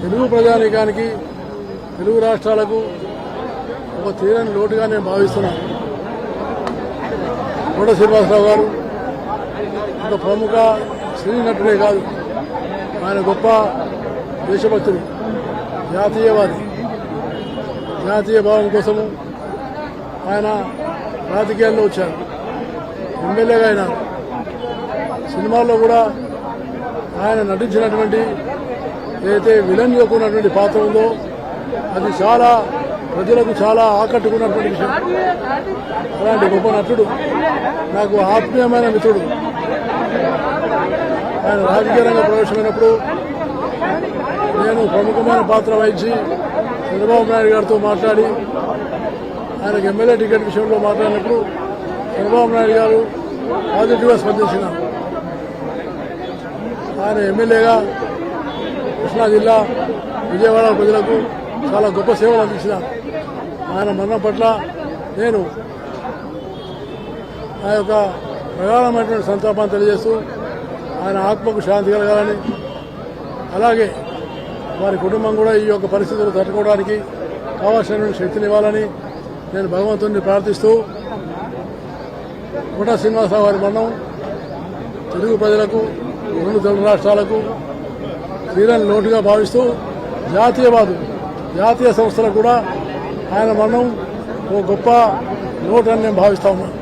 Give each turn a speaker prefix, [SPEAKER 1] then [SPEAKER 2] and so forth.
[SPEAKER 1] తెలుగు ప్రజానీకానికి తెలుగు రాష్ట్రాలకు ఒక తీరని లోటుగా నేను భావిస్తున్నాను. కోట శ్రీనివాసరావు గారు ఒక ప్రముఖ సినీ నటుడే కాదు, ఆయన గొప్ప దేశభక్తుడు, జాతీయవాది. జాతీయ భావం కోసము ఆయన రాజకీయాల్లో వచ్చారు, ఎమ్మెల్యేగా అయినారు. సినిమాల్లో కూడా ఆయన నటించినటువంటి ఏదైతే విలన్ యొక్కున్నటువంటి పాత్ర ఉందో అది చాలా ప్రజలకు చాలా ఆకట్టుకున్నటువంటి విషయం. అలాంటి గొప్ప నటుడు, నాకు ఆత్మీయమైన మిత్రుడు. ఆయన రాజకీయ రంగ ప్రవేశమైనప్పుడు నేను ప్రముఖమైన పాత్ర వహించి చంద్రబాబు నాయుడు గారితో మాట్లాడి ఆయనకు ఎమ్మెల్యే టికెట్ విషయంలో మాట్లాడినప్పుడు చంద్రబాబు నాయుడు గారు పాజిటివ్గా స్పందించినారు. ఆయన ఎమ్మెల్యేగా కృష్ణా జిల్లా విజయవాడ ప్రజలకు చాలా గొప్ప సేవలు అందించినారు. ఆయన మరణం పట్ల నేను ఆ యొక్క ప్రగాఢమైనటువంటి సంతాపాన్ని తెలియజేస్తూ ఆయన ఆత్మకు శాంతి కలగాలని, అలాగే వారి కుటుంబం కూడా ఈ యొక్క పరిస్థితులు తట్టుకోవడానికి కావాల్సినటువంటి శక్తిని ఇవ్వాలని నేను భగవంతుడిని ప్రార్థిస్తూ, కోట శ్రీనివాసరావు గారి మరణం తెలుగు ప్రజలకు, రెండు తెలుగు రాష్ట్రాలకు తీరని లోటుగా భావిస్తూ జాతీయ సంస్థలకు కూడా ఆయన మరణం ఓ గొప్ప లోటు అని నేను భావిస్తా ఉన్నాను.